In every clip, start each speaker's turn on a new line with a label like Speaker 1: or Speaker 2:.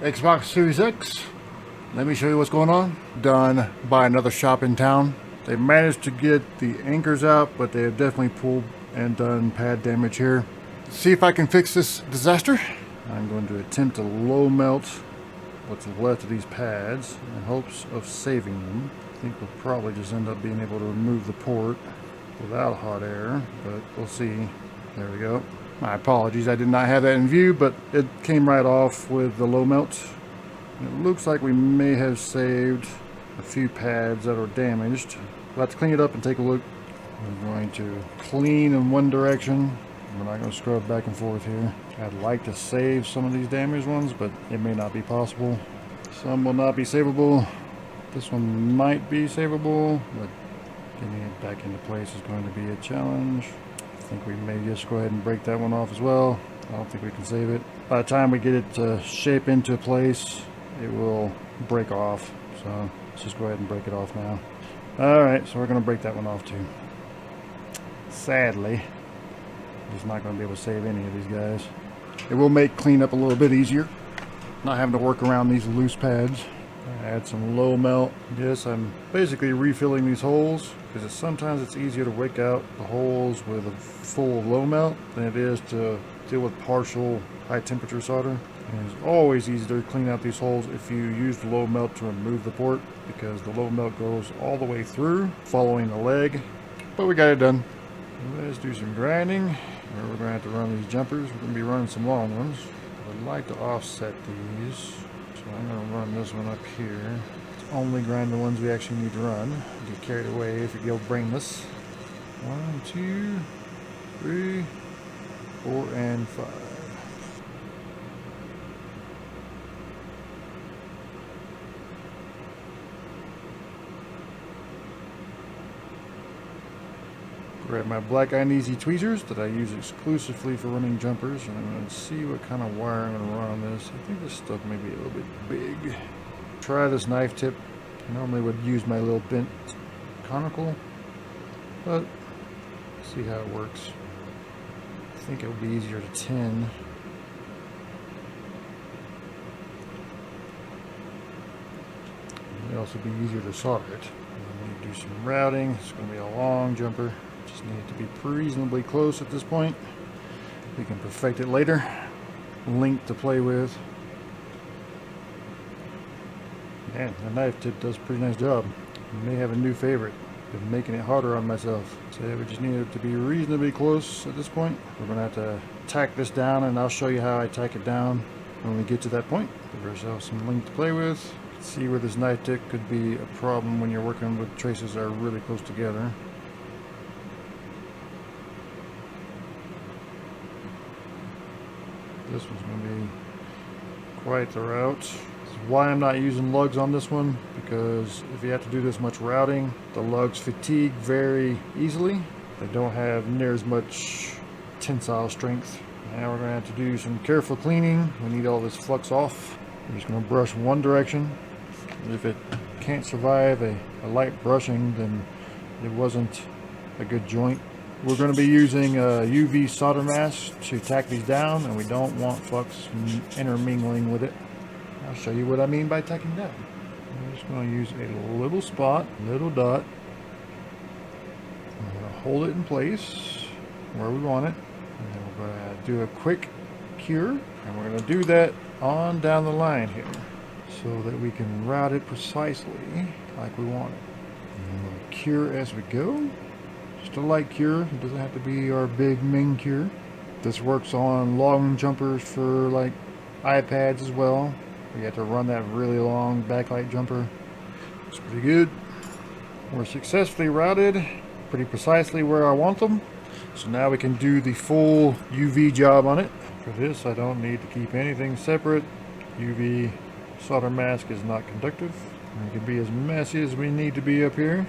Speaker 1: Xbox Series X. Let me show you what's going on. Done by another shop in town. They managed to get the anchors out, but they have definitely pulled and done pad damage here. See if I can fix this disaster. I'm going to attempt to low melt what's left of these pads in hopes of saving them. I think we'll probably just end up being able to remove the port without hot air, but we'll see. There we go. My apologies, I did not have that in view, but it came right off with the low melt. It looks like we may have saved a few pads that are damaged. We'll have to clean it up and take a look. We're going to clean in one direction. We're not going to scrub back and forth here. I'd like to save some of these damaged ones, but it may not be possible. Some will not be savable. This one might be savable, but getting it back into place is going to be a challenge. I think we may just go ahead and break that one off as well. I don't think we can save it. By the time we get it to shape into place, it will break off. So let's just go ahead and break it off now. Alright, so we're going to break that one off too. Sadly, just not going to be able to save any of these guys. It will make cleanup a little bit easier, not having to work around these loose pads. Add some low melt. Yes, I'm basically refilling these holes because sometimes it's easier to rake out the holes with a full low melt than it is to deal with partial high temperature solder. And it's always easier to clean out these holes if you use the low melt to remove the port, because the low melt goes all the way through following the leg. But we got it done. Let's do some grinding. We're going to have to run these jumpers. We're going to be running some long ones. I'd like to offset these, so I'm going to run this one up here. Only grind the ones we actually need to run. Get carried away if you go brainless. 1, 2, 3, 4, and 5. Grab my Black Eye Easy tweezers that I use exclusively for running jumpers, and I'm going to see what kind of wire I'm going to run on this. I think this stuff may be a little bit big. Try this knife tip. I normally would use my little bent conical, but see how it works. I think it would be easier to tin. It would also be easier to solder it. I'm going to do some routing. It's going to be a long jumper. Just need it to be reasonably close at this point. We can perfect it later. Link to play with. Man, the knife tip does a pretty nice job. I may have a new favorite. Been making it harder on myself. So we just need it to be reasonably close at this point. We're going to have to tack this down, and I'll show you how I tack it down when we get to that point. Give ourselves some link to play with. See where this knife tip could be a problem when you're working with traces that are really close together. This one's going to be quite the route. This is why I'm not using lugs on this one, because if you have to do this much routing, the lugs fatigue very easily. They don't have near as much tensile strength. Now we're going to have to do some careful cleaning. We need all this flux off. I'm just going to brush one direction. If it can't survive a light brushing, then it wasn't a good joint. We're going to be using a UV solder mask to tack these down, and we don't want flux intermingling with it. I'll show you what I mean by tacking down. I'm just going to use a little spot, little dot. I'm going to hold it in place where we want it. And then we're going to do a quick cure, and we're going to do that on down the line here so that we can route it precisely like we want it. And we'll cure as we go. Just a light cure. It doesn't have to be our big main cure. This works on long jumpers for like iPads as well. We have to run that really long backlight jumper. It's pretty good. We're successfully routed pretty precisely where I want them. So now we can do the full UV job on it. For this, I don't need to keep anything separate. UV solder mask is not conductive. It can be as messy as we need to be up here.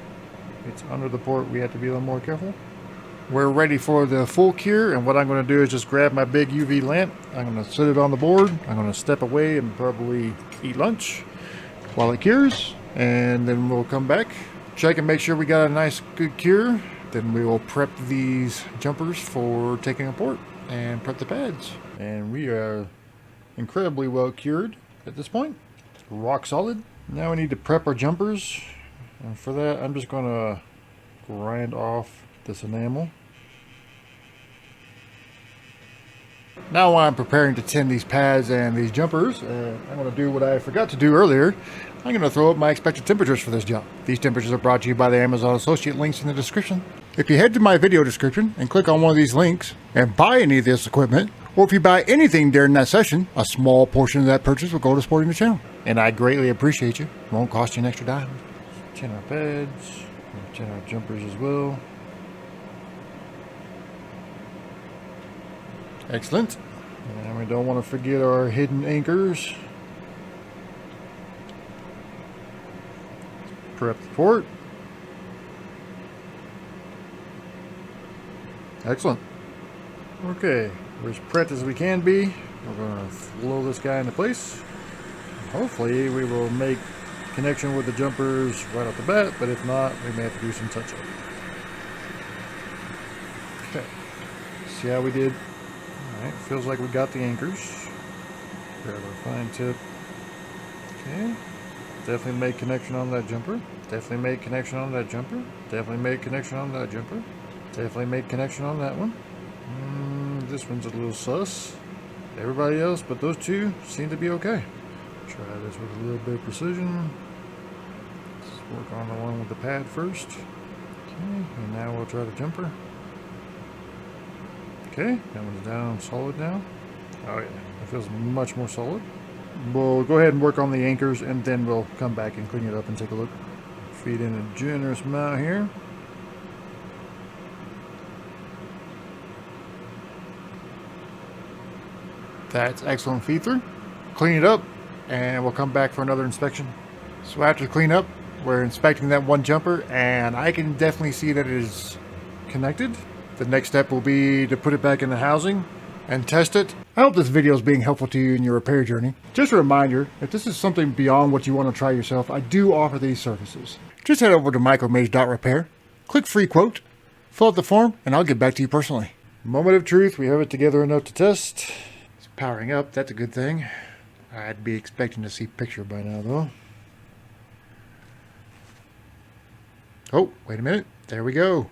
Speaker 1: It's under the port, we have to be a little more careful. We're ready for the full cure, and what I'm going to do is just grab my big UV lamp. I'm going to set it on the board. I'm going to step away and probably eat lunch while it cures, and then we'll come back, check and make sure we got a nice good cure. Then we will prep these jumpers for taking apart and prep the pads. And we are incredibly well cured. at this point. Rock solid. Now we need to prep our jumpers. And for that, I'm just going to grind off this enamel. Now while I'm preparing to tin these pads and these jumpers, I'm going to do what I forgot to do earlier. I'm going to throw up my expected temperatures for this job. These temperatures are brought to you by the Amazon Associate links in the description. If you head to my video description and click on one of these links and buy any of this equipment, or if you buy anything during that session, a small portion of that purchase will go to supporting the channel. And I greatly appreciate you. It won't cost you an extra dime. Tin our pads, tin our jumpers as well. Excellent. And we don't want to forget our hidden anchors. Prep the port. Excellent. Okay, we're as prepped as we can be. We're going to flow this guy into place. Hopefully we will make connection with the jumpers right off the bat, but if not, we may have to do some touch-up. Okay, see how we did? Alright, feels like we got the anchors. Grab our fine tip. Okay, definitely make connection on that jumper. Definitely make connection on that jumper. Definitely make connection on that jumper. Definitely make connection on that one. This one's a little sus. Everybody else but those two seem to be okay. Try this with a little bit of precision. Let's work on the one with the pad first. Okay, and now we'll try the jumper. Okay, that one's down solid now. Oh yeah, it feels much more solid. We'll go ahead and work on the anchors and then we'll come back and clean it up and take a look. Feed in a generous amount here. That's excellent feed through. Clean it up and we'll come back for another inspection. So after cleanup, we're inspecting that one jumper and I can definitely see that it is connected. The next step will be to put it back in the housing and test it. I hope this video is being helpful to you in your repair journey. Just a reminder, if this is something beyond what you want to try yourself, I do offer these services. Just head over to mage.repair, click free quote, fill out the form, and I'll get back to you personally. Moment of truth, we have it together enough to test. It's powering up, that's a good thing. I'd be expecting to see picture by now though. Oh, wait a minute, there we go.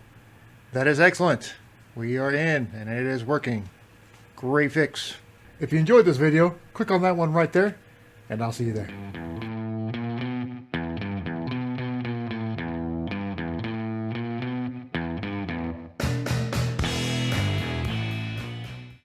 Speaker 1: That is excellent. We are in and it is working. Great fix. If you enjoyed this video, click on that one right there and I'll see you there.